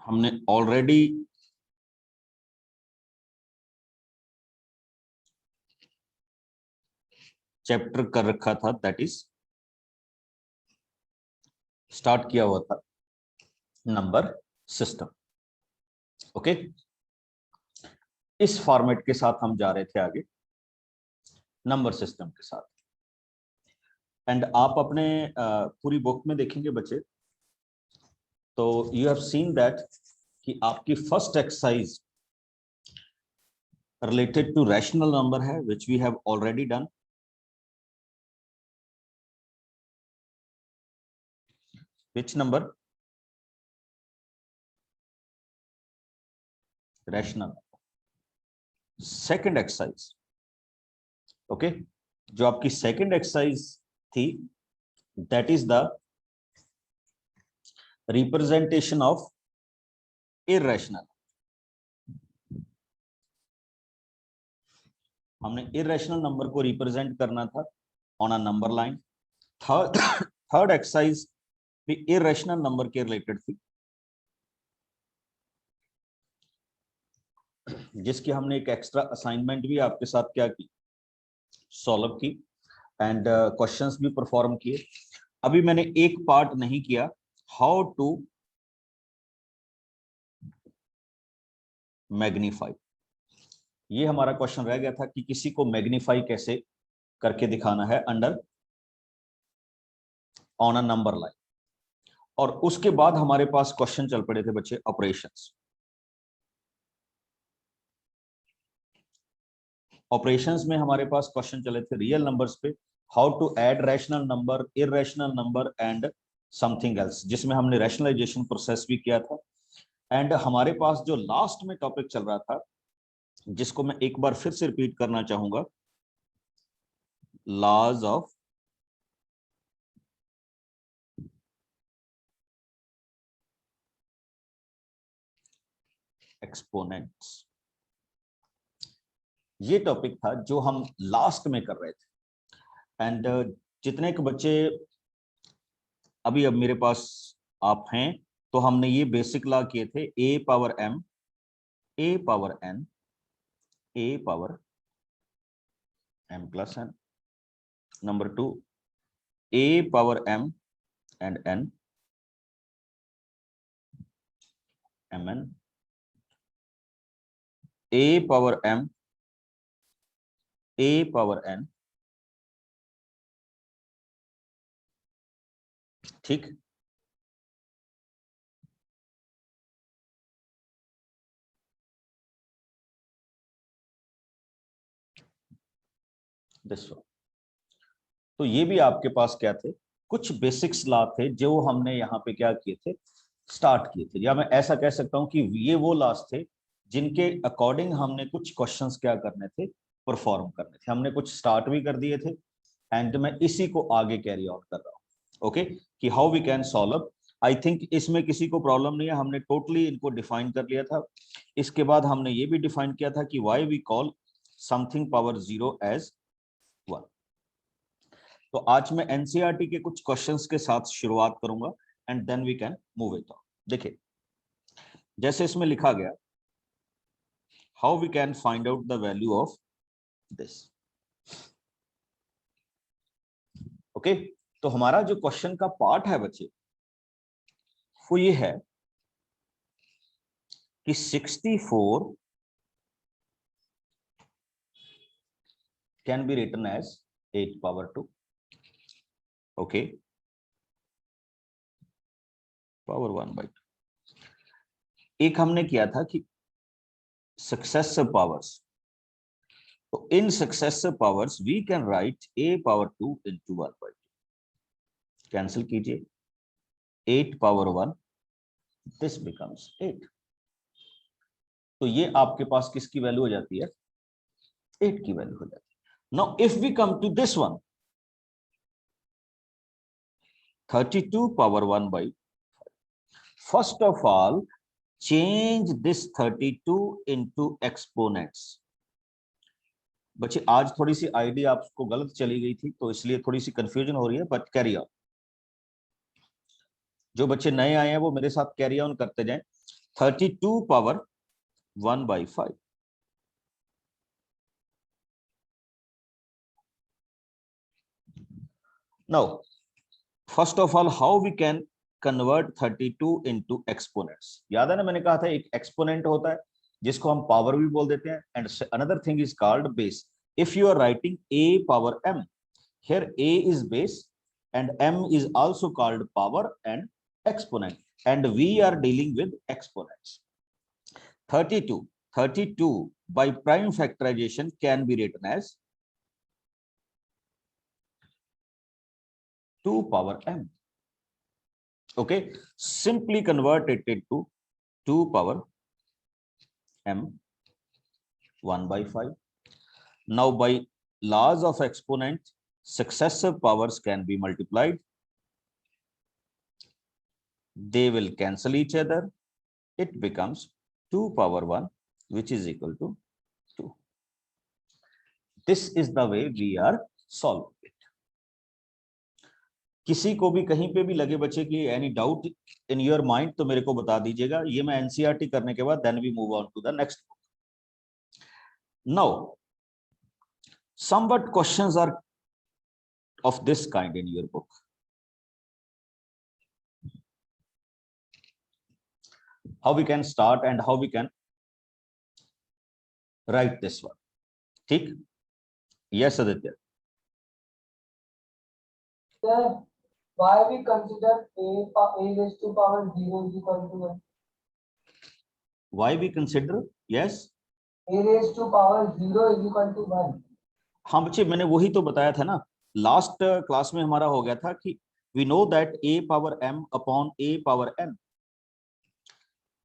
हमने already chapter कर रखा था, दैट इज स्टार्ट किया हुआ था नंबर सिस्टम। ओके, इस फॉर्मेट के साथ हम जा रहे थे आगे नंबर सिस्टम के साथ। एंड आप अपने पूरी बुक में देखेंगे बच्चे, तो यू हैव सीन दैट कि आपकी first exercise related to rational number है, which we have already done. Which number? Rational. Second exercise, okay, जो आपकी सेकंड एक्सरसाइज थी, that is the representation of irrational. हमने इररेशनल नंबर को represent करना था on a number line. Third exercise भी irrational number के रिलेटेड थी, जिसकी हमने एक एक्स्ट्रा असाइनमेंट भी आपके साथ क्या की, सॉल्व की, एंड क्वेश्चंस भी परफॉर्म किए। अभी मैंने एक पार्ट नहीं किया, हाउ टू मैग्नीफाई। ये हमारा क्वेश्चन रह गया था कि किसी को मैग्नीफाई कैसे करके दिखाना है under on a number line. और उसके बाद हमारे पास क्वेश्चन चल पड़े थे बच्चे ऑपरेशंस। ऑपरेशंस में हमारे पास क्वेश्चन चले थे रियल नंबर्स पे, how to add rational number, irrational number and something else, जिसमें हमने रैशनलाइजेशन प्रोसेस भी किया था। एंड हमारे पास जो लास्ट में टॉपिक चल रहा था, जिसको मैं एक बार फिर से रिपीट करना चाहूंगा, लॉज ऑफ एक्सपोनेंट्स। ये टॉपिक था जो हम लास्ट में कर रहे थे। एंड जितने के बच्चे अभी अब मेरे पास आप हैं, तो हमने ये बेसिक लॉ किए थे, a power m, a power n, a power m plus n. Number 2, a power m and n, m n, a power m, a power n. ठीक, दिस वन। तो ये भी आपके पास क्या थे, कुछ बेसिक्स लॉ थे जो हमने यहाँ पे क्या किए थे, स्टार्ट किए थे। या मैं ऐसा कह सकता हूँ कि ये वो लॉस थे जिनके अकॉर्डिंग हमने कुछ क्वेश्चंस क्या करने थे, परफॉर्म करने थे। हमने कुछ स्टार्ट भी कर दिए थे, एंड मैं इसी को आगे कैरी आउट कर रहा हूँ। ओके, कि how we can solve. I think इसमें किसी को प्रॉब्लम नहीं है, हमने टोटली इनको डिफाइन कर लिया था। इसके बाद हमने ये भी डिफाइन किया था कि why we call something power 0 as 1। तो आज मैं एनसीईआरटी के कुछ क्वेश्चंस के साथ शुरुआत करूंगा, and then we can move it on. देखिए, जैसे इसमें लिखा गया, how we can find out the value of this. Okay, तो हमारा जो क्वेश्चन का पार्ट है बच्चे, वो ये है कि 64 can be written as 8 power 2। Okay, power 1/2। एक हमने किया था कि सक्सेसिव पावर्स, तो in successive powers we can write a power 2 into 1/2। Cancel कीजिए, 8 पावर 1, दिस बिकम्स 8। तो ये आपके पास किसकी वैल्यू हो जाती है, 8 की वैल्यू हो जाती है। Now if we come to this one, 32 power 1/5। First of all change this 32 into exponents. बच्चे आज थोड़ी सी आईडी आपको गलत चली गई थी, तो इसलिए थोड़ी सी कंफ्यूजन हो रही है, बट कैरी ऑन। जो बच्चे नए आए हैं वो मेरे साथ कैरी ऑन करते जाएं। 32 power 1/5. Now, first of all, how we can convert 32 into exponents? याद है ना, मैंने कहा था एक exponent होता है जिसको हम power भी बोल देते हैं, and another thing is called base. If you are writing a power m, here a is base and m is also called power and exponent, and we are dealing with exponents. 32 by prime factorization can be written as 2 power m. Okay, simply convert it into 2 power m 1/5. Now, by laws of exponent, successive powers can be multiplied. They will cancel each other. It becomes 2 power 1, which is equal to 2. This is the way we are solving it. किसी को भी कहीं पे भी लगे बच्चे की any doubt in your mind तो मेरे को बता दीजिएगा. ये मैं एनसीईआरटी करने के बाद then we move on to the next book. Now somewhat questions are of this kind in your book. How we can start and how we can write this one. ठीक? Yes, Aditya. Sir, why we consider a raised to power 0 is equal to 1? Why we consider? Yes. A raised to power 0 is equal to 1. हाँ बच्चे, मैंने वही तो बताया था ना, last class में हमारा हो गया था कि we know that a power m upon a power n,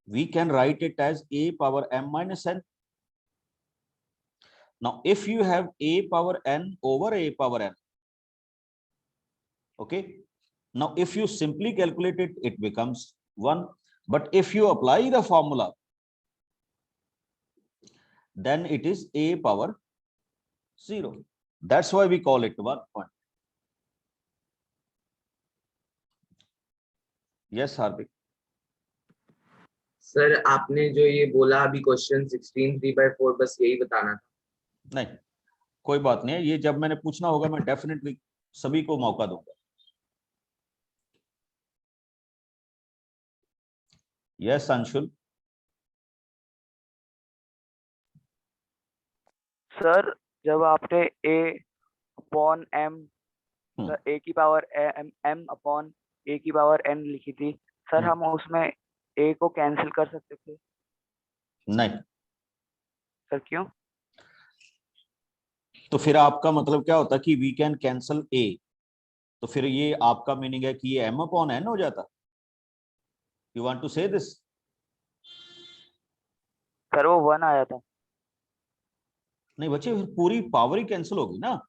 we can write it as a power m minus n. Now, if you have a power n over a power n, okay, now if you simply calculate it, it becomes 1. But if you apply the formula, then it is a power 0. That's why we call it 1 point. Yes, Hardik. Sir आपने जो ये बोला अभी question 16 3/4 बस यही बताना था. नहीं, कोई बात नहीं है, ये जब मैंने पूछना होगा मैं डेफिनेटली सभी को मौका दूंगा. यस अंशुल. सर जब आपने a अपॉन m a की पावर m अपॉन a की पावर n लिखी थी सर, हम उसमें a को कैंसिल कर सकते थे? नहीं. सर क्यों? तो फिर आपका मतलब क्या होता कि वी कैन कैंसल a, तो फिर ये आपका मीनिंग है कि ये m अपॉन n हो जाता. यू वांट टू से दिस? सर वो 1 आया था. नहीं बच्चे, फिर पूरी पावर ही कैंसिल होगी ना.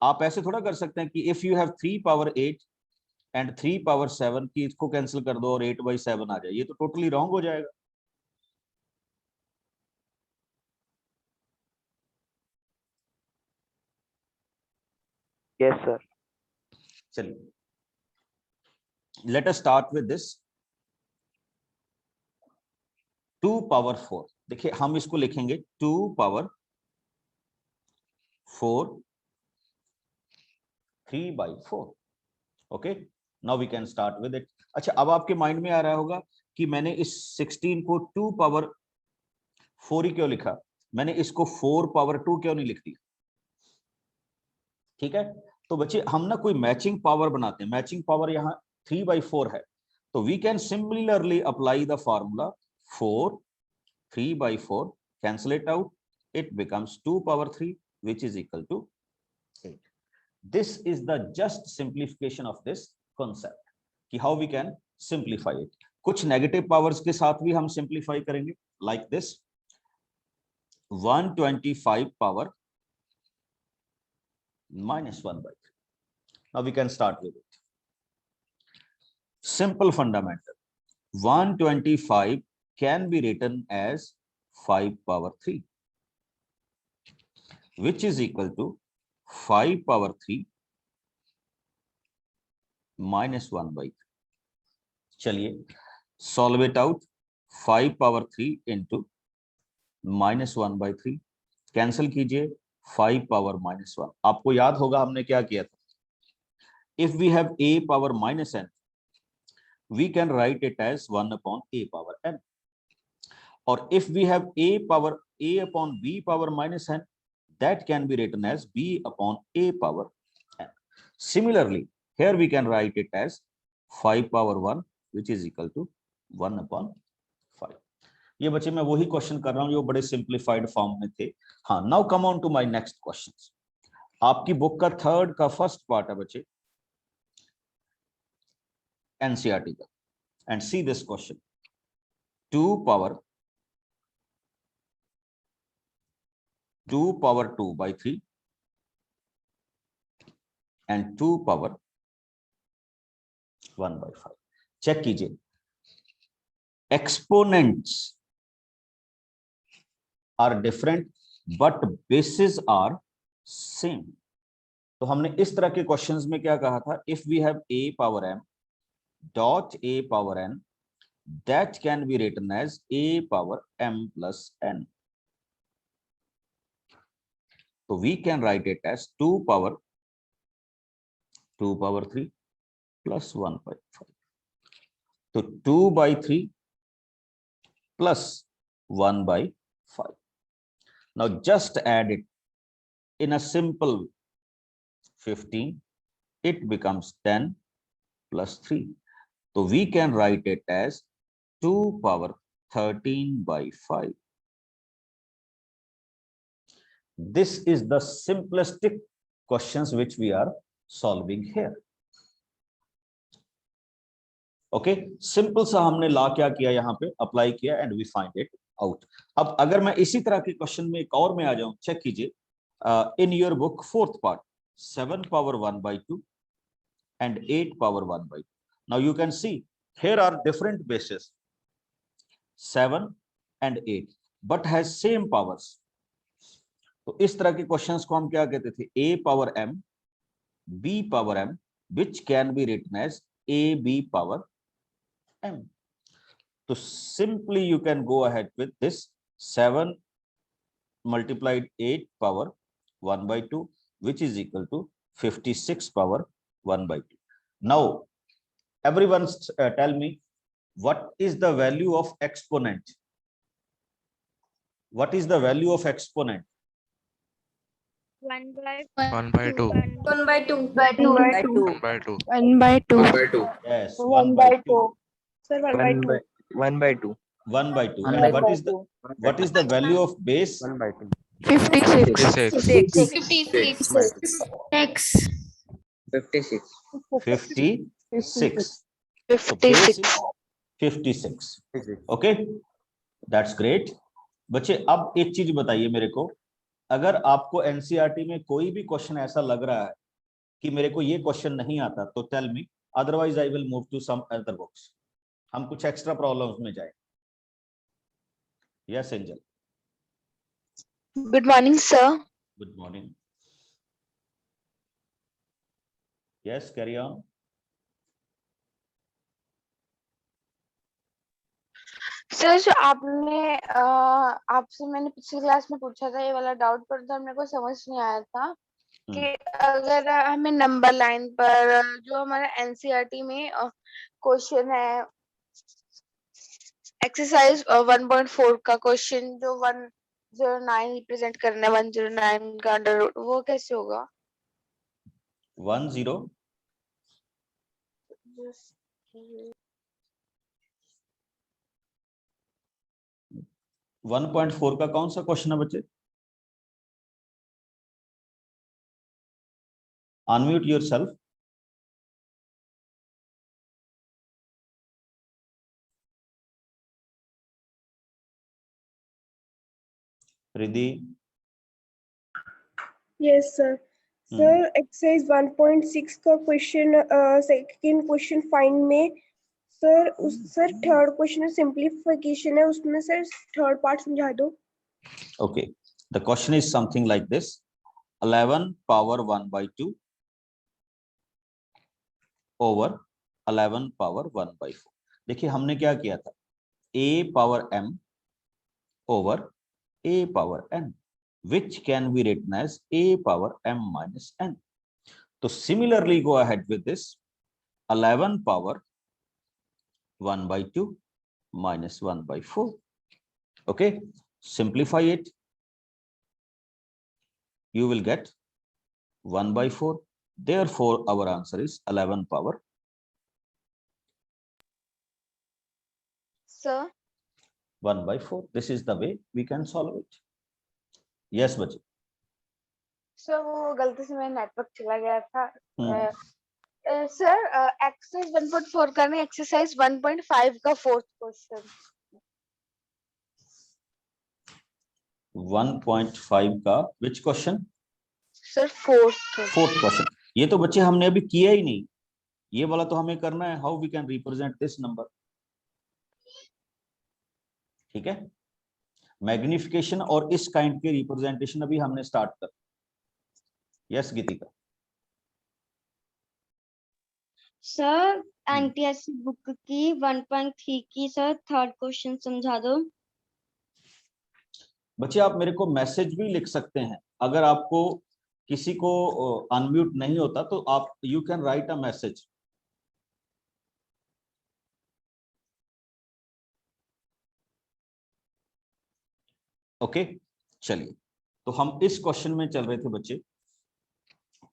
आप ऐसे थोड़ा कर सकते हैं कि if you have 3 power 8 and 3 power 7 की इसको कैंसिल कर दो और 8/7 आ जाए. ये तो टोटली रॉन्ग हो जाएगा. Yes sir. चलिए, let us start with this 2 power 4. देखिए हम इसको लिखेंगे 2 power 4 3/4. Okay, now we can start with it. अच्छा, अब आपके माइंड में आ रहा होगा कि मैंने इस 16 को 2 पावर 4 ही क्यों लिखा, मैंने इसको 4 पावर 2 क्यों नहीं लिख दिया. ठीक है, तो बच्चे हम ना कोई मैचिंग पावर बनाते हैं. मैचिंग पावर यहाँ 3/4 है, तो we can similarly apply the formula 4 3/4, cancel it out, it becomes 2 power 3, which is equal to 8. This is the just simplification of this concept कि how we can simplify it. कुछ negative powers के साथ भी हम simplify करेंगे, like this 125 power minus 1/3. Now we can start with it. Simple fundamental. 125 can be written as 5 power 3, which is equal to 5 power 3 minus 1/3. चलिए, solve it out. 5 power 3 into -1/3, cancel कीजिए 5 power -1। आपको याद होगा हमने क्या किया था, if we have a power -n we can write it as 1 upon a power n, or if we have a upon b power -n, that can be written as b upon a power n. Similarly, here we can write it as 5 power 1 which is equal to 1 upon 5. ये बच्चे मैं वही question कर रहा हूं जो बड़े simplified form में थे। हाँ, now come on to my next questions. आपकी बुक का थर्ड का फर्स्ट पार्ट है बच्चे एनसीईआरटी का, and see this question, 2 power 2/3 and 2 power 1/5। Check कीजिए, exponents are different but basis are same. तो हमने इस तरह के क्वेश्चंस में क्या कहा था, if we have a power m dot a power n, that can be written as a power m plus n. So we can write it as 2 power 3 plus 1/5. So 2/3 plus 1/5. Now just add it in a simple 15. It becomes 10 plus 3. So we can write it as 2 power 13/5. This is the simplistic questions which we are solving here. Okay, simple सा हमने ला क्या किया, यहाँ पे apply किया and we find it out. अब अगर मैं इसी तरह के क्वेश्चन में एक और में आ जाऊं, चेक कीजिए, in your book fourth part 7 power 1/2 and 8 power 1/2. Now you can see here are different bases 7 and 8 but has same powers. तो इस तरह के क्वेश्चंस को हम क्या कहते थे, a power m b power m which can be written as a b power m. So simply you can go ahead with this 7 multiplied 8 power 1/2 which is equal to 56 power 1/2. Now everyone tell me what is the value of exponent? What is the value of exponent? 1/2. 1/2. 1/2. 1/2. Yes, 1/2. Sir, 1/2. 1/2. 1/2. And what is the value of base? 56. 56. 56. 56. So base is 56. Okay, that's great. बच्चे अब एक चीज बताइए मेरे को, अगर आपको NCERT में कोई भी क्वेश्चन ऐसा लग रहा है कि मेरे को ये क्वेश्चन नहीं आता, तो tell me, otherwise I will move to some other books. हम कुछ एक्स्ट्रा प्रॉब्लम्स में जाए। Yes Angel. Good morning, sir. Good morning. Yes, carry on. Sir, जो आपसे मैंने पिछली क्लास में पूछा था ये वाला डाउट, पर तो मेरे को समझ नहीं आया था कि अगर हमें नंबर लाइन पर जो हमारा एनसीईआरटी में क्वेश्चन है एक्सरसाइज 1.4 का क्वेश्चन जो 109 रिप्रेजेंट करना है, 109 का अंडर रूट, वो कैसे होगा? 10 1.4 का कौन सा क्वेश्चन है बच्चे? Unmute yourself. Riddhi. Yes, sir. Sir, exercise 1.6 का क्वेश्चन, सेकंड क्वेश्चन फाइंड में सर थर्ड क्वेश्चन सिंप्लीफिकेशन है, उसमें सर थर्ड पार्ट समझा दो। Okay, the question is something like this: 11 power 1/2 over 11 power 1/4। देखिए हमने क्या किया था, a power m over a power n, which can be written as a power m minus n. So similarly, go ahead with this 11 power 1 by 2 minus 1 by 4. Okay, simplify it. You will get 1 by 4. Therefore, our answer is 11 power. Sir, 1 by 4. This is the way we can solve it. Yes, बच्चे. Sir वो गलती से मेरा network चला गया था. हम्म. Sir exercise 1.4 करने exercise 1.5 का फोर्थ क्वेश्चन. 1.5 का which question? Sir fourth question. ये तो बच्चे हमने अभी किया ही नहीं. ये वाला तो हमें करना है. How we can represent this number. ठीक है, मैग्निफिकेशन और इस काइंड के रिप्रेजेंटेशन अभी हमने स्टार्ट कर. यस गीतिका. सर एनटीएससी बुक की 1.3 की सर थर्ड क्वेश्चन समझा दो. बच्चे आप मेरे को मैसेज भी लिख सकते हैं. अगर आपको किसी को अनम्यूट नहीं होता तो आप you can write a message. Okay, चलिए. तो हम इस क्वेश्चन में चल रहे थे बच्चे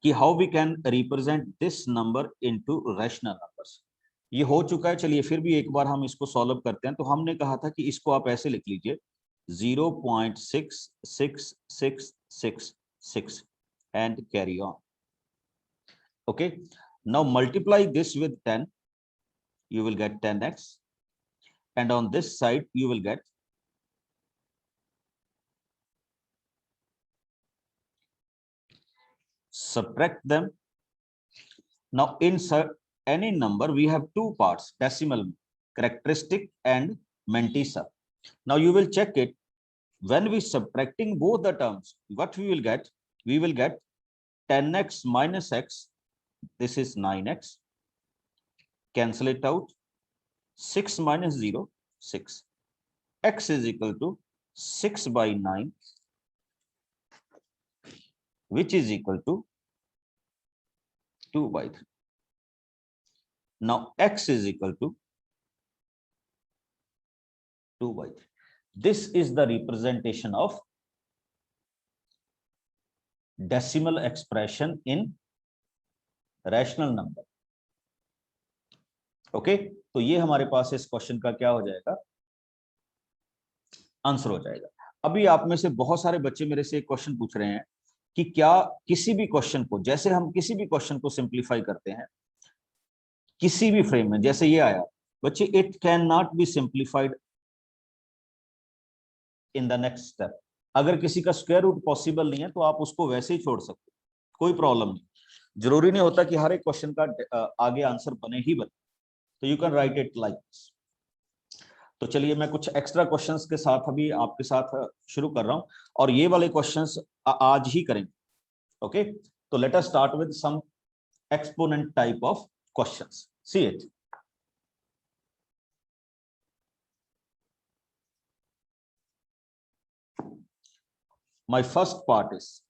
कि how we can represent this number into rational numbers. ये हो चुका है. चलिए फिर भी एक बार हम इसको सॉल्व करते हैं. तो हमने कहा था कि इसको आप ऐसे लिख लीजिए 0.6666 and carry on. Okay, now multiply this with 10. You will get 10x, and on this side you will get subtract them. Now insert any number. We have two parts, decimal, characteristic and mantissa. Now you will check it. When we subtracting both the terms, what we will get? We will get 10x minus x. This is 9x. Cancel it out. 6 minus 0, 6. X is equal to 6 by 9, which is equal to 2 by 3. Now x is equal to 2 by 3. This is the representation of decimal expression in rational number. Okay, तो ये हमारे पास इस question का क्या हो जाएगा, answer हो जाएगा. अभी आप में से बहुत सारे बच्चे मेरे से एक क्वेश्चन पूछ रहे हैं कि क्या किसी भी क्वेश्चन को, जैसे हम किसी भी क्वेश्चन को सिंप्लीफाई करते हैं किसी भी फ्रेम में, जैसे ये आया बच्चे, it can not be simplified in the next step. अगर किसी का स्क्वायर रूट पॉसिबल नहीं है तो आप उसको वैसे ही छोड़ सकते, कोई प्रॉब्लम नहीं. जरूरी नहीं होता कि हर एक क्वेश्चन का आगे आंसर बने ही बने. तो you can write it like this. तो चलिए मैं कुछ एक्स्ट्रा क्वेश्चंस के साथ अभी आपके साथ शुरू कर रहा हूं, और ये वाले क्वेश्चंस आज ही करेंगे. ओके, तो let us start with some exponent type of questions. See it. My first part is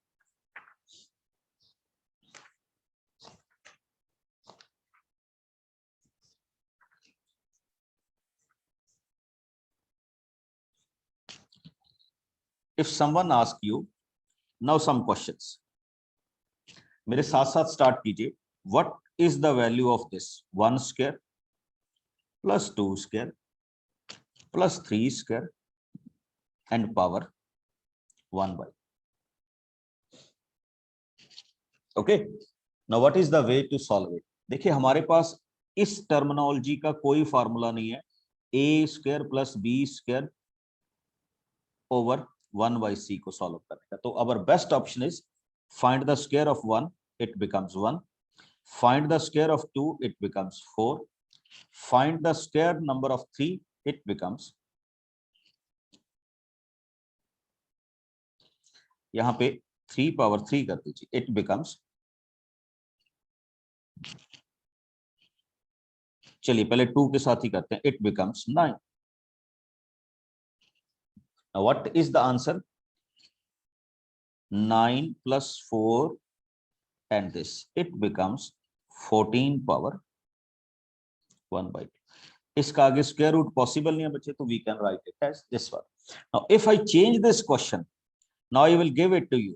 if someone asks you now some questions, मेरे साथ साथ स्टार्ट कीजिए. What is the value of this 1 square plus 2 square plus 3 square and power 1 by. Okay, now what is the way to solve it? देखिए हमारे पास इस terminology का कोई formula नहीं है. a square plus b square over 1 by c को solve करने का. तो our best option is find the square of 1, it becomes 1. Find the square of 2, it becomes 4. Find the square number of 3, it becomes, यहाँ पे 3 power 3 कर दीजिए, it becomes, चलिए पहले 2 के साथ ही करते हैं, it becomes 9. Now what is the answer? 9 plus 4 and this, it becomes 14 power 1 by 2. इसका आगे स्क्वायर रूट पॉसिबल नहीं है बच्चे, तो we can write it as this one. Now if I change this question, now I will give it to you.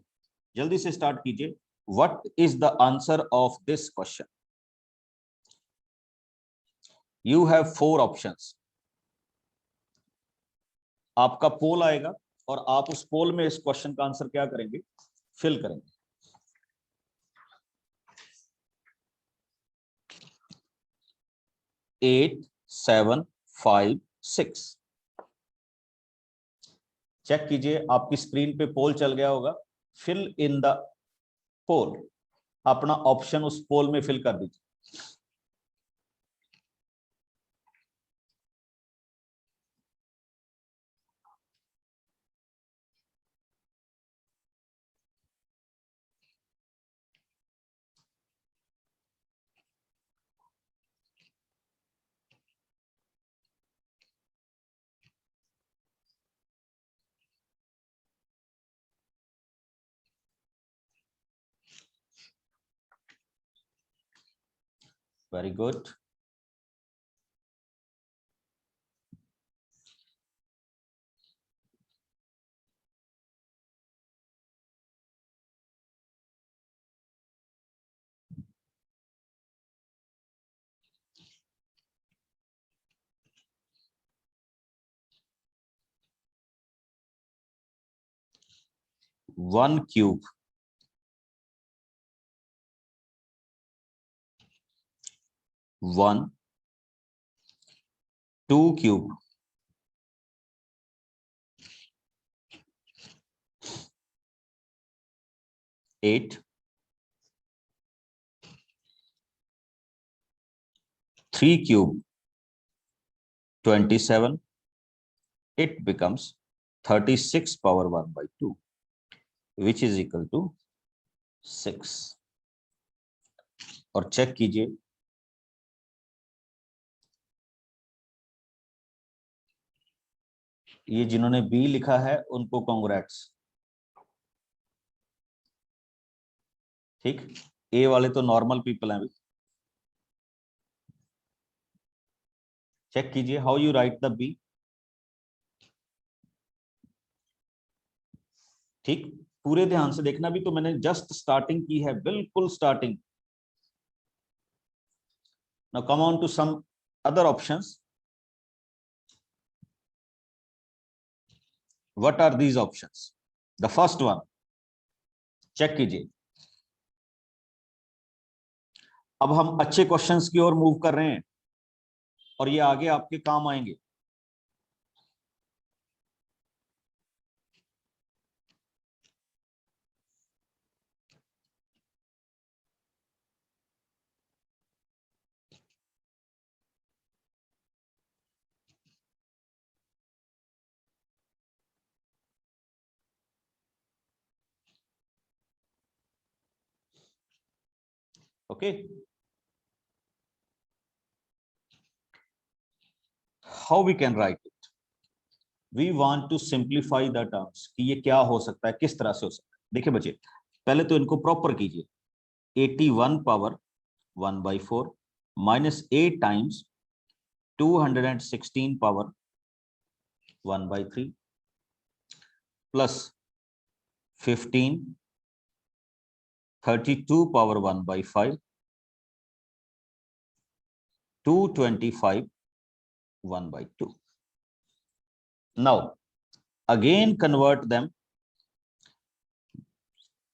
जल्दी से start कीजिए. What is the answer of this question? You have 4 options. आपका poll आएगा और आप उस पोल में इस क्वेश्चन का आंसर क्या करेंगे? फिल करेंगे. एट 7 5 6. चेक कीजिए, आपकी स्क्रीन पे पोल चल गया होगा. फिल इन द पोल. अपना ऑप्शन उस पोल में फिल कर दीजिए. Very good. One cube. 1, 2 cube, 8, 3 cube, 27. It becomes 36 power 1 by 2, which is equal to 6. और चेक कीजिए, ये जिन्होंने बी लिखा है उनको कांग्रेट्स. ठीक, ए वाले तो नॉर्मल पीपल हैं अभी. चेक कीजिए how you write the B. ठीक, पूरे ध्यान से देखना. भी तो मैंने जस्ट स्टार्टिंग की है, बिल्कुल starting. Now come on to some other options. What are these options? The first one, check कीजिए. अब हम अच्छे क्वेश्चंस की ओर मूव कर रहे हैं और ये आगे आपके काम आएंगे. Okay. How we can write it? We want to simplify the terms कि ये क्या हो सकता है, किस तरह से हो सकता है. देखिए बच्चे, पहले तो इनको प्रॉपर कीजिए. 81 power 1 by 4 minus 8 times 216 power 1 by 3 plus 15 32 power 1 by 5 225 1 by 2. Now again convert them.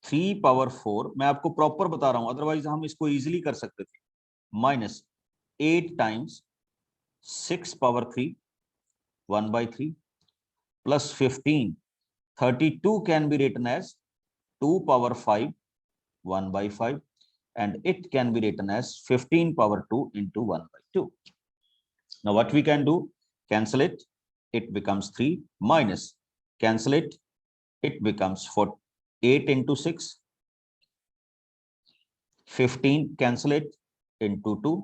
3 power 4, मैं आपको प्रॉपर बता रहा हूं, अदरवाइज हम इसको इजीली कर सकते थे. Minus 8 times 6 power 3 1 by 3 plus 15 32 can be written as 2 power 5 1 by 5 and it can be written as 15 power 2 into 1 by 2. Now what we can do? Cancel it. It becomes 3 minus cancel it. It becomes 8 into 6. 15 cancel it into 2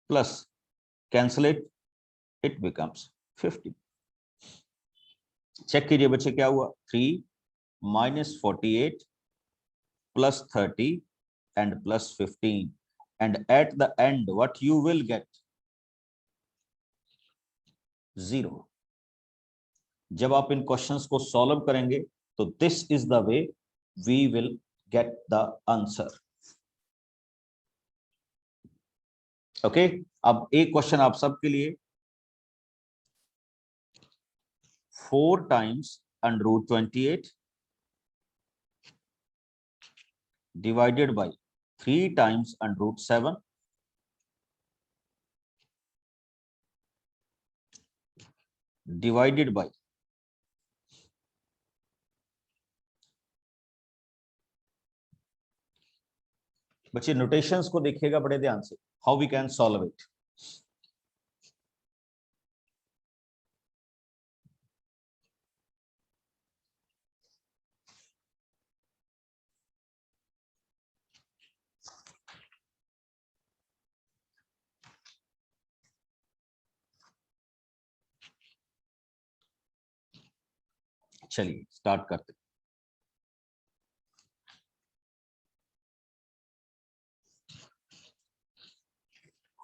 plus cancel it. It becomes 50. Check कीजिए बच्चे क्या हुआ, 3 - 48 + 30 and +15, and at the end what you will get, 0. जब आप इन questions को solve करेंगे तो this is the way we will get the answer. Okay, अब एक क्वेश्चन आप सबके लिए, 4 times √28 divided by 3 times √7 divided by बच्चे नोटेशंस को देखिएगा बड़े ध्यान से, how we can solve it. चलिए स्टार्ट करते हैं।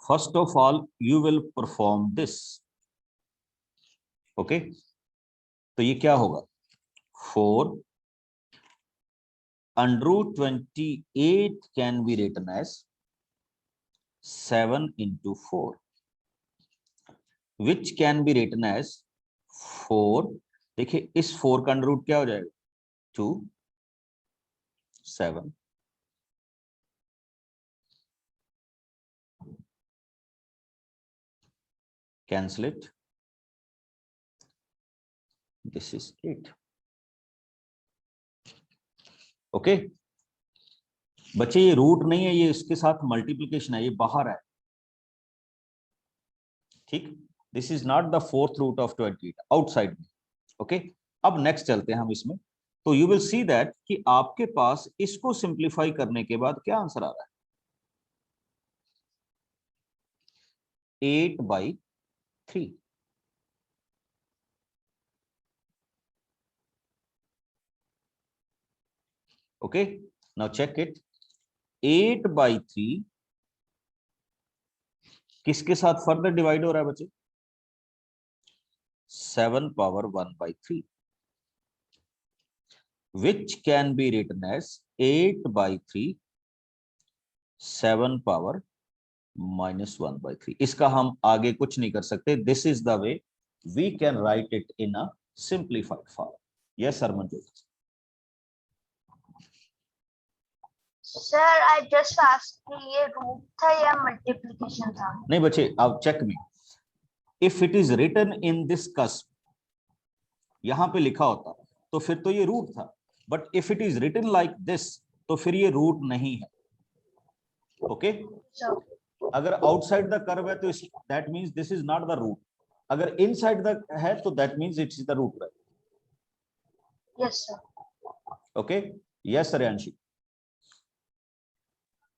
First of all, you will perform this. Okay, तो ये क्या होगा, 4 √28 can be written as 7 × 4, which can be written as 4, देखिए इस 4 का अंडर रूट क्या हो जाएगा, 2, 7, cancel it, this is 8. Okay बच्चे ये रूट नहीं है, ये इसके साथ मल्टीप्लिकेशन है, ये बाहर है, ठीक, this is not the 4th root of 28, outside में। ओके, अब नेक्स्ट चलते हैं हम इसमें, तो यू विल सी दैट कि आपके पास इसको सिंप्लीफाई करने के बाद क्या आंसर आ रहा है, 8/3। ओके, नाउ चेक इट, 8/3 किसके साथ फर्दर डिवाइड हो रहा है बच्चे, 7⁻1/3, which can be written as 8/3 7⁻⁻1/3। इसका हम आगे कुछ नहीं कर सकते, this is the way we can write it in a simplified form. Yes Sarmanjit. Sir I just asked ये रूट था या मल्टीप्लिकेशन था? नहीं बच्चे, अब check me, if it is written in this cusp, यहां पे लिखा होता तो फिर तो ये रूट था, but if it is written like this तो फिर ये रूट नहीं है। ओके, अगर आउटसाइड द कर्व है तो that means this is not the root, अगर इनसाइड द है तो that means it is the root, right? Yes sir. Okay, yes Shreyanshi.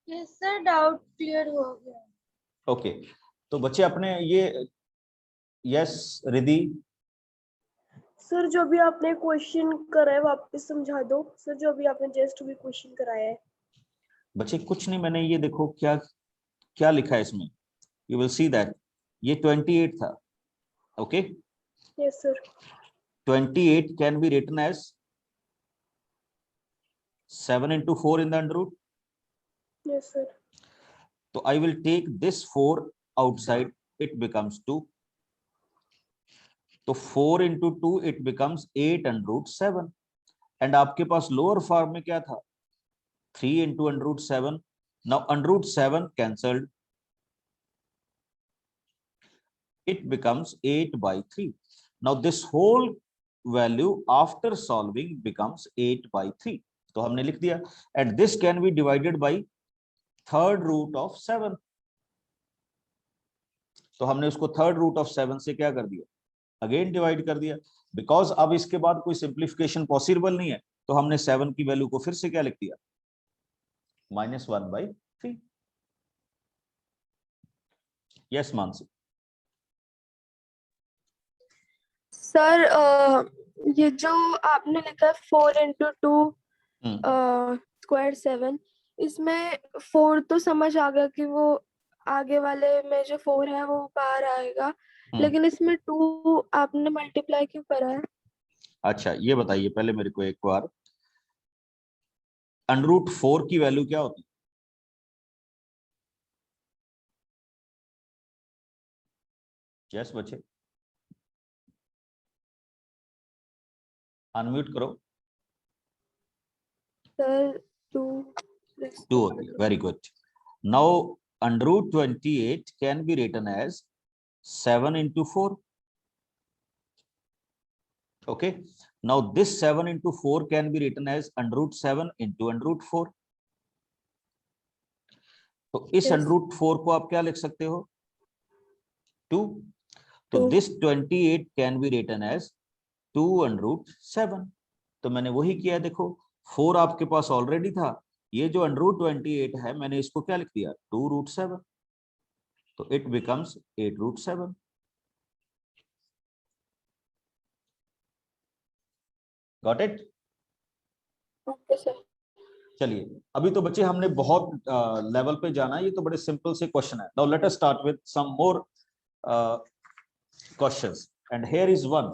Yes sir, doubt clear हो गया। ओके, तो बच्चे अपने ये, यस रिद्धि। सर जो भी आपने क्वेश्चन करा है वापस समझा दो सर, जो भी आपने जस्ट भी क्वेश्चन कराया है। बच्चे कुछ नहीं, मैंने ये देखो क्या क्या लिखा है इसमें, यू विल सी दैट ये 28 था। Okay, yes sir. 28 can be written as 7 × 4 in the under root. Yes sir. तो I will take this 4 outside, it becomes 2, तो 4 × 2 इट बिकम्स 8 √7, एंड आपके पास लोअर फॉर्म में क्या था, 3 × √7। Now √7 cancelled, it becomes 8/3. Now this whole value after solving becomes 8/3. तो हमने लिख दिया, and this can be divided by 3rd root of 7. तो हमने उसको 3rd root of 7 से क्या कर दिया, अगेन डिवाइड कर दिया, बिकॉज अब इसके बाद कोई सिंप्लीफिकेशन पॉसिबल नहीं है, तो हमने 7 की वैल्यू को फिर से क्या लिख दिया, -1/3। यस मानसी। सर ये जो आपने लिखा है 4 into 2 स्क्वायर 7, इसमें 4 तो समझ आ गया कि वो आगे वाले में जो 4 है वो बाहर आएगा, लेकिन इसमें 2 आपने मल्टीप्लाई क्यों करा है? अच्छा ये बताइए पहले मेरे को एक बार, √4 की वैल्यू क्या होती है? यस बच्चे, अनम्यूट करो। सर 2 होती है, very good. Now √28 can be written as 7 into 4. Okay, now this 7 into 4 can be written as √7 into √4. तो इस Yes. √4 को आप क्या लिख सकते हो? 2. तो 2. this 28 can be written as 2 √7. तो मैंने वही किया, देखो 4 आपके पास ऑलरेडी था, ये जो √28 है मैंने इसको क्या लिख दिया? 2√7. तो it becomes 8√7. Got it? Okay sir. चलिए अभी तो बच्चे हमने बहुत लेवल पे जाना है, ये तो बड़े सिंपल से क्वेश्चन है। Now let us start with some more questions and here is one.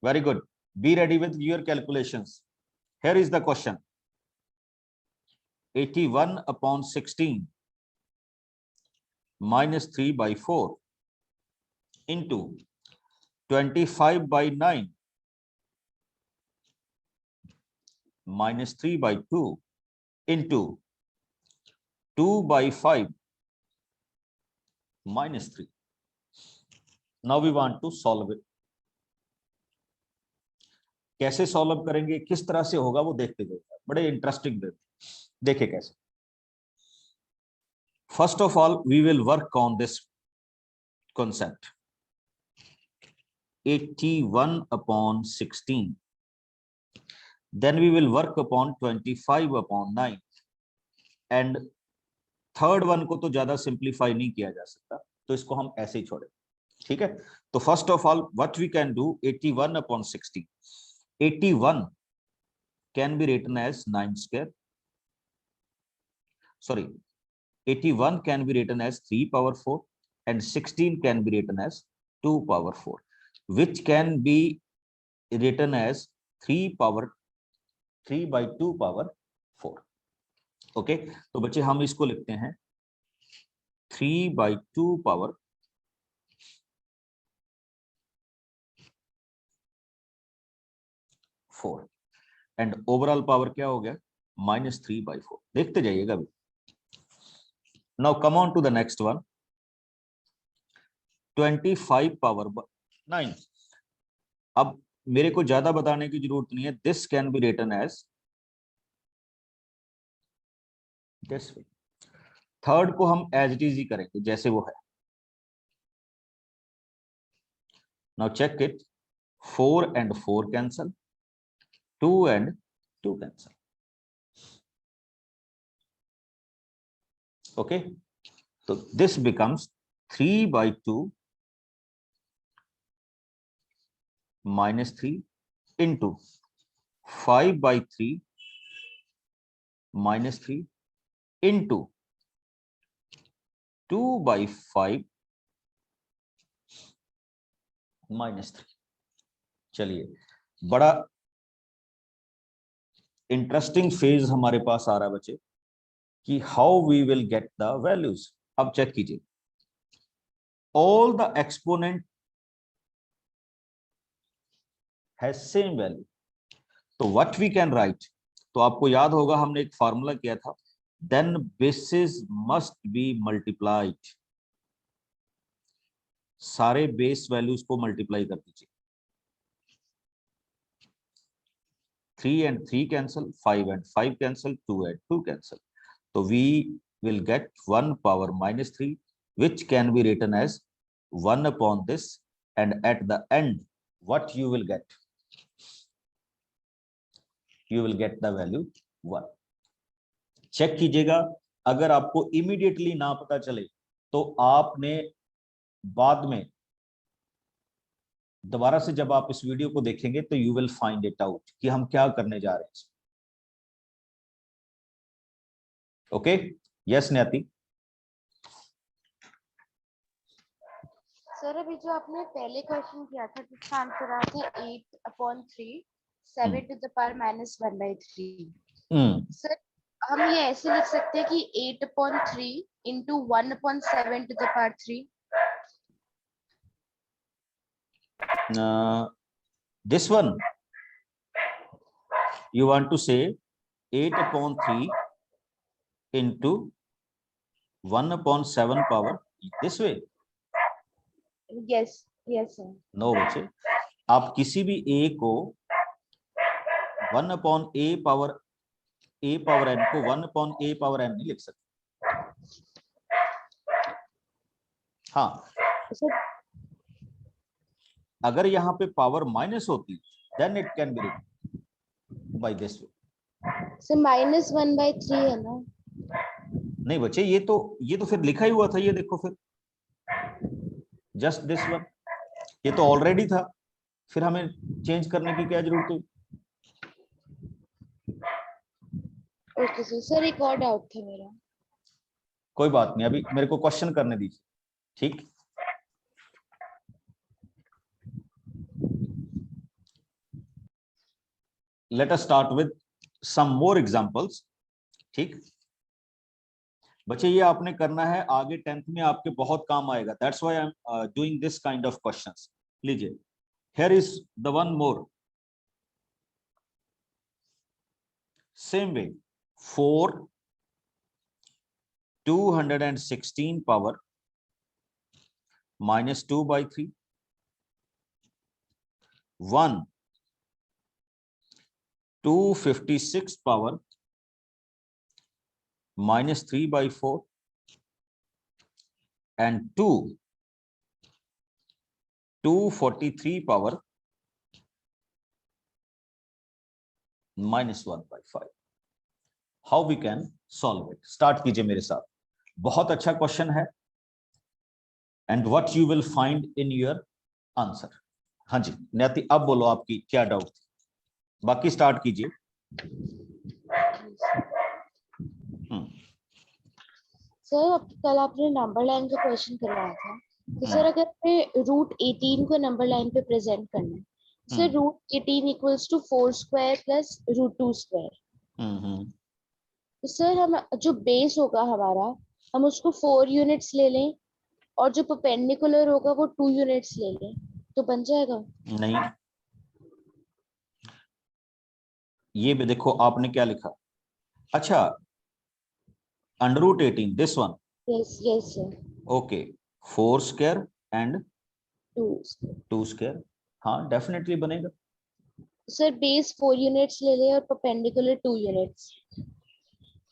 Very good, be ready with your calculations. Here is the question, 81/16 -3/4 into 25/9 -3/2 into 2/5 -3. Now we want to solve it. कैसे solve करेंगे, किस तरह से होगा वो देखते जाइए, बड़े इंटरेस्टिंग देखिए कैसे। First of all we will work on this concept. 81/16. Then we will work upon 25/9 and third one को तो ज्यादा सिंप्लीफाई नहीं किया जा सकता, तो इसको हम ऐसे ही छोड़े, ठीक है। तो first of all what we can do, 81/16, 81 can be written as 9 square, sorry 81 can be written as 3/4 and 16 can be written as 2/4, which can be written as 3/2/4. Okay, तो बच्चे हम इसको लिखते हैं 3/2/4 एंड ओवरऑल पावर क्या हो गया? -3/4. देखते जाइएगा अभी। Now come on to the next one, 25/9. अब मेरे को ज्यादा बताने की जरूरत नहीं है, this can be written as this way. Third को हम एज इट इज ही करेंगे जैसे वो है। Now check it, 4 and 4 cancel, 2 and 2 cancel. Okay, तो दिस बिकम्स 3/2 -3 into 5/3 -3 into 2/5 -3। चलिए, बड़ा इंटरेस्टिंग फेज हमारे पास आ रहा है बच्चे कि how we will get the values. अब चेक कीजिए, all the exponent has same value, तो व्हाट वी कैन राइट, तो आपको याद होगा हमने एक फॉर्मूला किया था, then basis must be multiplied. सारे बेस वैल्यूज को मल्टीप्लाई कर दीजिए, 3 and 3 cancel, 5 and 5 cancel, 2 and 2 cancel. So we will get 1 power -3, which can be written as 1 upon this, and at the end, what you will get? You will get the value 1. Check कीजिएगा, अगर आपको immediately ना पता चले तो आपने बाद में दोबारा से जब आप इस वीडियो को देखेंगे तो you will find it out कि हम क्या करने जा रहे हैं। Okay, yes न्याति। सर अभी जो आपने पहले क्वेश्चन किया था जिसका आंसर आया था 8/3 7 to the power -1/3। सर हम ये ऐसे लिख सकते हैं कि 8/3 into 1/7 to the power 3। This one you want to say 8/3 into 1/7 power this way? Yes yes sir. No बच्चे, आप किसी भी a को 1/a पावर n को 1/a पावर n नहीं लिख सकते। हाँ, अगर यहाँ पे पावर माइनस होती then it can be written by this way. Sir -1/3 है ना? नहीं बच्चे, ये तो फिर लिखा ही हुआ था, ये देखो फिर जस्ट दिस वन, ये तो ऑलरेडी था, फिर हमें चेंज करने की क्या जरूरत है? ओके सर, एक और डाउट था मेरा। कोई बात नहीं, अभी मेरे को क्वेश्चन करने दीजिए, ठीक? Let us start with some more examples, ठीक? बच्चे ये आपने करना है, आगे 10th में आपके बहुत काम आएगा। That's why I am doing this kind of questions. लीजिए, here is the one more. Same way 4 216 power -2/3 1 256 power -3/4 and 243 power -1/5। How we can solve it? Start कीजिए मेरे साथ। बहुत अच्छा क्वेश्चन है and what you will find in your answer. हाँ जी न्याति, अब बोलो आपकी क्या डाउट थी, बाकी स्टार्ट कीजिए। सर कल आपने नंबर लाइन का क्वेश्चन करवाया था, तो सर अगर हमें √18 को नंबर लाइन पे प्रेजेंट करना है, sir √18 equals to 4 square plus √2 square. तो सर हम जो बेस होगा हमारा, हम उसको 4 यूनिट्स ले लें और जो परपेंडिकुलर होगा वो 2 यूनिट्स ले लें, तो बन जाएगा? नहीं, ये भी देखो आपने क्या लिखा। अच्छा, √18 this one. Yes yes sir. Okay, 4 square and 2 square, हाँ डेफिनेटली बनेगा। सर बेस 4 यूनिट्स ले लें और परपेंडिकुलर 2 यूनिट्स।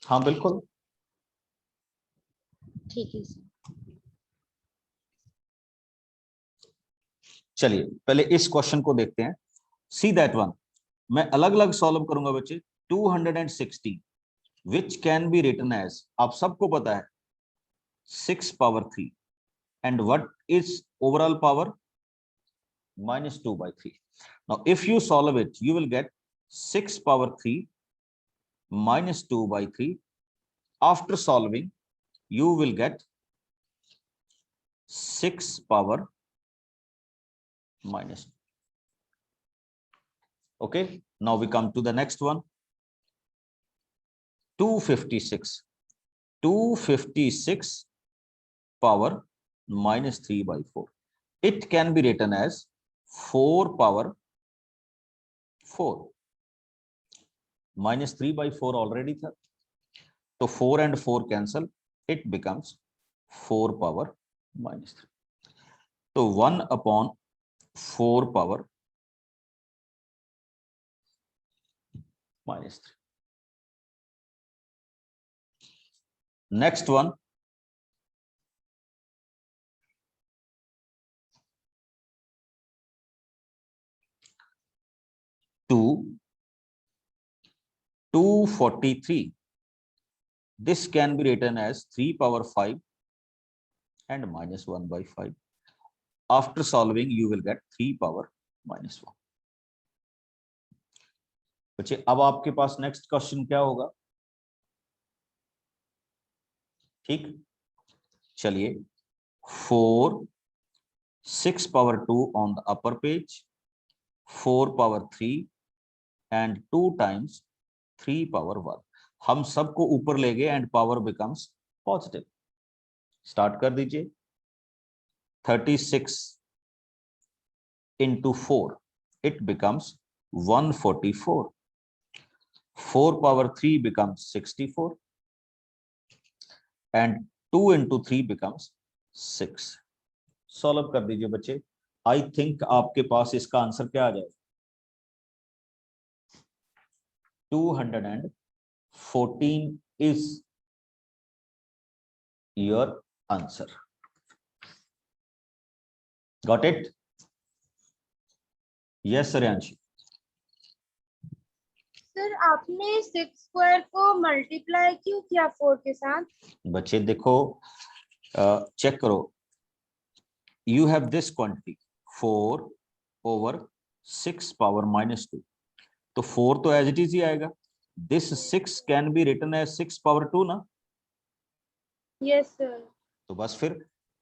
हाँ बिल्कुल, ठीक है सर। चलिए पहले इस क्वेश्चन को देखते हैं। सी दैट वन, मैं अलग अलग सॉल्व करूंगा बच्चे। 260 which can be written as, आप सबको पता है 6/3 and what is overall power -2/3। Now if you solve it you will get 6/3 -2/3। After solving you will get 6 power -2. Okay, now we come to the next one. 256 power -3/4. It can be written as 4/4 -3/4 already था, तो 4 and 4 cancel, it becomes 4 power -3. तो 1/4 power -3. Next one, two 243. This can be written as 3/5 and -1/5. After solving, you will get 3 power minus 1. बच्चे अब आपके पास next question क्या होगा? ठीक, चलिए 4 6 power 2 on the upper page, 4 power 3 and 2 times 3 power 1. हम सबको ऊपर ले गए and power becomes positive. Start कर दीजिए. 36 into 4, it becomes 144. 4 power 3 becomes 64 and 2 into 3 becomes 6. Solve कर दीजिए बच्चे. आई थिंक आपके पास इसका आंसर क्या आ जाएगा? 214 is your answer. Got it? Yes, Saryanshi. Sir आपने 6 स्क्वायर को मल्टीप्लाई क्यों किया 4 के साथ? बच्चे देखो, चेक करो. You have this quantity 4 over 6 power minus 2. तो 4 तो एज इट इज ही आएगा. This 6 can be written as 6 power 2 ना. Yes sir. तो बस फिर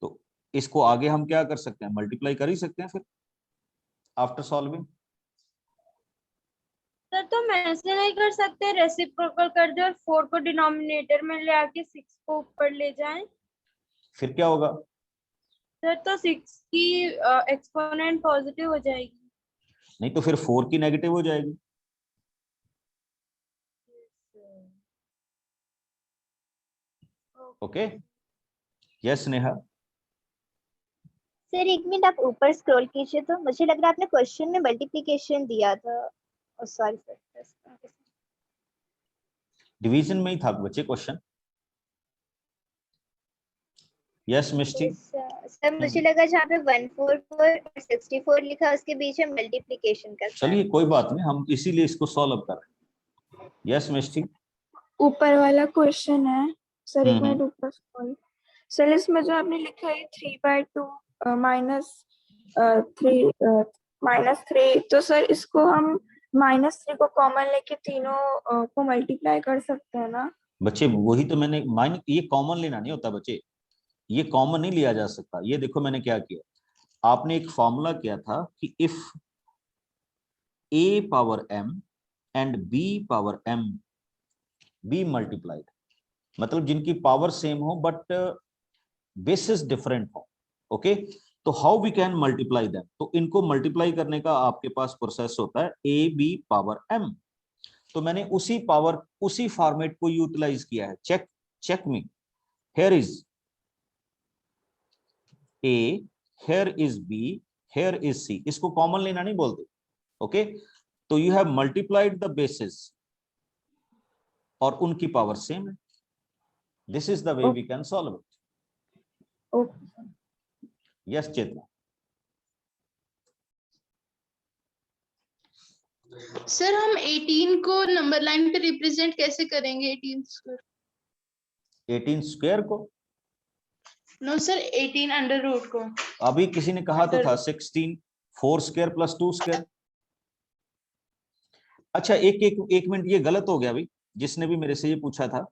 तो इसको आगे हम क्या कर सकते हैं? मल्टीप्लाई कर ही सकते हैं फिर आफ्टर सॉल्विंग. सर तो हम ऐसे नहीं कर सकते, रेसिप्रोकल कर दे और 4 को डिनोमिनेटर में ले आके 6 को ऊपर ले जाएं? फिर क्या होगा? सर तो 6 की एक्सपोनेंट पॉजिटिव हो जाएगी. नहीं तो फिर 4 की नेगेटिव हो जाएगी. ओके. यस नेहा. सर एक मिनट आप ऊपर स्क्रॉल कीजिए. तो मुझे लग रहा है आपने क्वेश्चन में मल्टीप्लिकेशन दिया था. सॉरी सर, डिवीजन में ही था बच्चे क्वेश्चन. यस मिस्टी. सर मुझे लगा जहाँ पे 144 और 64 लिखा उसके बीच में मल्टीप्लिकेशन का. चलिए कोई बात नहीं, हम इसीलिए इसको सॉल्व कर रहे हैं. यस मिस्टी. ऊपर वाला क्वेश्चन है सर, एक मिनट ऊपर स्क्रॉल. सर इसमें जो आपने लिखा है 3/2 -3, तो सर इसको हम -3 को कॉमन लेके तीनों को मल्टीप्लाई कर सकते हैं ना? बच्चे वही तो मैंने ये कॉमन लेना नहीं होता बच्चे, ये कॉमन नहीं लिया जा सकता. ये देखो मैंने क्या किया, आपने एक फॉर्मूला किया था कि if a power m and b power m be multiplied, मतलब जिनकी पावर सेम हो बट बेसिस डिफरेंट हो. ओके, तो how we can multiply them? तो इनको मल्टीप्लाई करने का आपके पास प्रोसेस होता है ए बी पावर m. तो मैंने उसी फॉर्मेट को यूटिलाइज किया है. Check me. हियर इज a, here is b, here is c. इसको कॉमन लेना नहीं बोलते. ओके, तो you have multiplied the basis और उनकी पावर सेम है. This is the way we can solve it. Yes Chetna. Sir हम 18 को नंबर लाइन पे रिप्रेजेंट कैसे करेंगे? 18 स्क्वायर को? नो सर, 18 अंडर रूट को. अभी किसी ने कहा तो था 16 4 स्क्वायर प्लस 2 स्क्वायर. अच्छा एक मिनट, ये गलत हो गया भाई. जिसने भी मेरे से ये पूछा था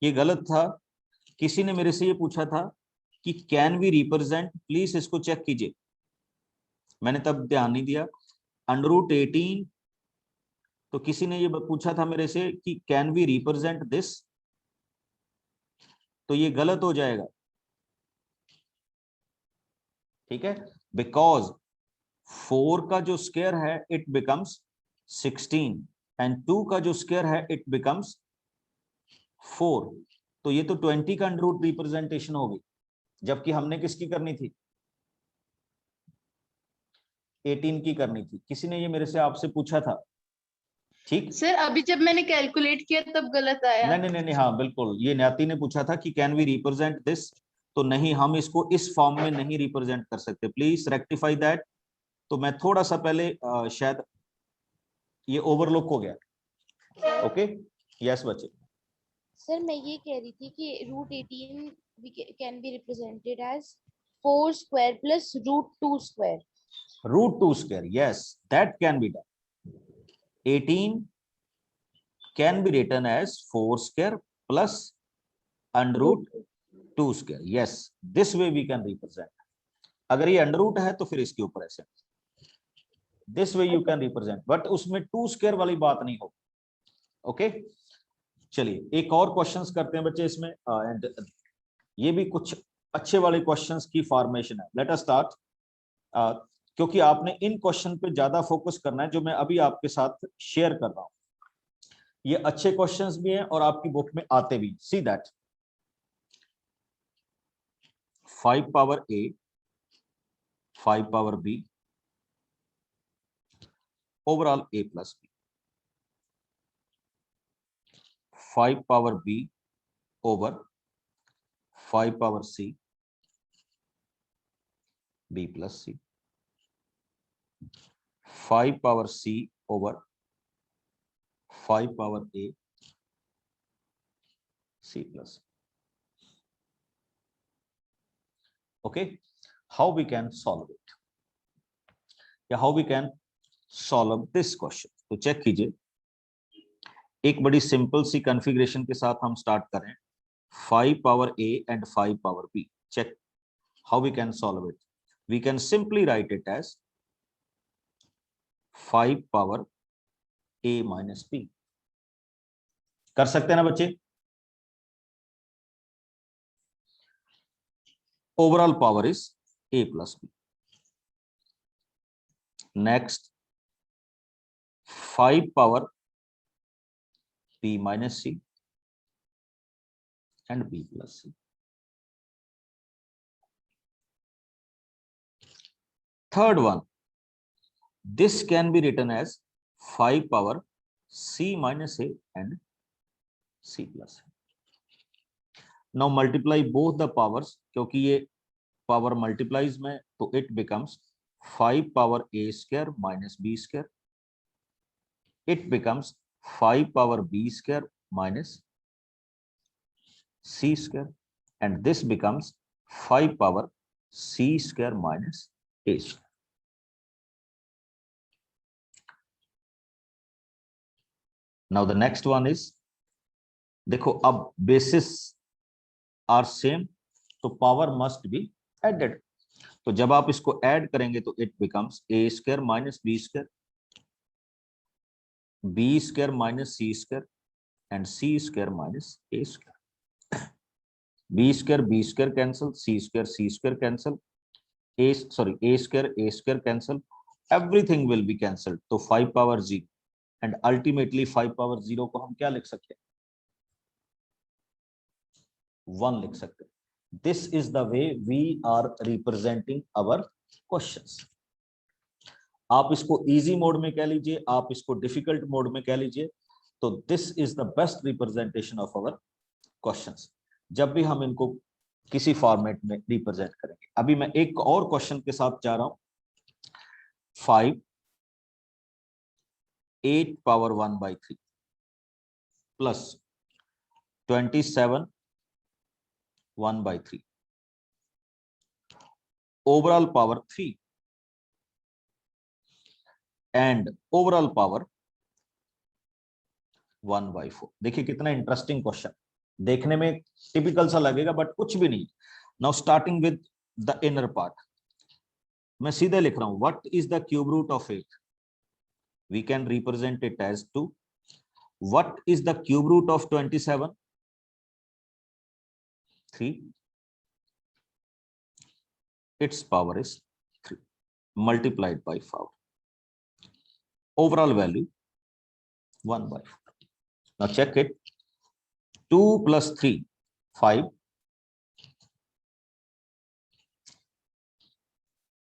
ये गलत था. किसी ने मेरे से ये पूछा था कि कैन वी रिप्रेजेंट, प्लीज इसको चेक कीजिए. मैंने तब ध्यान नहीं दिया. अंडर रूट 18, तो किसी ने ये पूछा था मेरे से कि कैन वी रिप्रेजेंट दिस, तो ये गलत हो जाएगा. ठीक है, बिकॉज 4 का जो स्क्वायर है इट बिकम्स 16 एंड 2 का जो स्क्वायर है इट बिकम्स 4. तो ये तो 20 का अंडर रूट रिप्रेजेंटेशन होगी, जबकि हमने किसकी करनी थी? 18 की करनी थी. किसी ने ये मेरे से आपसे पूछा था. ठीक सर, अभी जब मैंने कैलकुलेट किया तब गलत आया. नहीं, हाँ बिल्कुल. ये न्याती ने पूछा था कि कैन वी रिप्रेजेंट दिस, तो नहीं, हम इसको इस फॉर्म में नहीं रिप्रेजेंट कर सकते. Please rectify that. तो मैं थोड़ा सा पहले शायद ये ओवरलुक हो गया. ओके, यस बच्चे. सर मैं ये कह रही थी कि root 18 can be represented as 4 square plus root 2 square. Root 2 square, yes, that can be done. 18 can be written as 4 square plus under root 2 square. Yes, this way we can represent. अगर ये under root है तो फिर इसके ऊपर ऐसे, this way you can represent, but उसमें 2 square वाली बात नहीं हो. ओके, चलिए एक और क्वेश्चंस करते हैं बच्चे इसमें, एंड ये भी कुछ अच्छे वाले क्वेश्चंस की फॉर्मेशन है. लेट अस स्टार्ट, क्योंकि आपने इन क्वेश्चन पे ज्यादा फोकस करना है जो मैं अभी आपके साथ शेयर कर रहा हूं. ये अच्छे क्वेश्चंस भी हैं और आपकी बुक में आते भी. See that 5 power a 5 power b overall a plus b, 5 power b over 5 power c b plus c, 5 power c over 5 power a c plus. Okay, how we can solve it, या how we can solve this question? तो check कीजिए, एक बड़ी simple सी configuration के साथ हम start करें. 5 power a and 5 power b. Check how we can solve it. We can simply write it as 5 power a minus b. कर सकते हैं ना बच्चे? Overall power is a plus b. Next, 5 power b minus c and b plus c. Third one, this can be written as 5 power c minus a and c plus a. Now multiply both the powers, क्योंकि ये power multiplies में, तो it becomes 5 power a square minus b square. It becomes 5 power b square minus c square, and this becomes 5 power c square minus a square. Now the next one is, देखो अब basis are same, तो power must be added. तो जब आप इसको add करेंगे तो it becomes a square minus b square, b square minus c square and c square minus a square. B square cancel, c square cancel, a square cancel, everything will be cancelled. तो 5 power 0 and ultimately 5 power 0 को हम क्या लिख सकते हैं? 1 लिख सकते हैं. This is the way we are representing our questions. आप इसको इजी मोड में कह लीजिए, आप इसको डिफिकल्ट मोड में कह लीजिए, तो this is the best representation of our questions जब भी हम इनको किसी फॉर्मेट में रिप्रेजेंट करेंगे. अभी मैं एक और क्वेश्चन के साथ जा रहा हूं. 5 8 power 1/3 plus 27 1/3 overall power 3 and overall power 1/4. देखिए कितना इंटरेस्टिंग क्वेश्चन, देखने में टिपिकल सा लगेगा बट कुछ भी नहीं. Now starting with the inner part, मैं सीधे लिख रहा हूं. What is the cube root of 8? We can represent it as 2. What is the cube root of 27? 3. Its power is 3 multiplied by 4. Overall value 1/4. Now check it. 2 plus 3 5.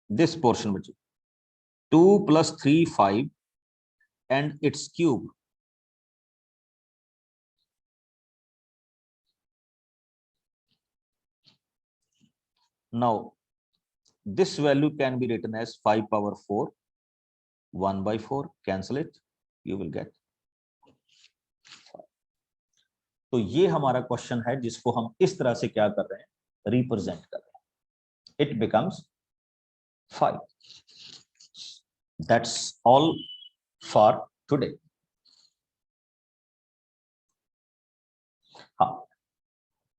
This portion, 2 plus 3 5 and its cube. Now this value can be written as 5 power 4, 1/4, cancel it, you will get 5. तो ये हमारा question है जिसको हम इस तरह से क्या कर रहे हैं, रिप्रेजेंट कर रहे हैं। It becomes 5। That's all for today.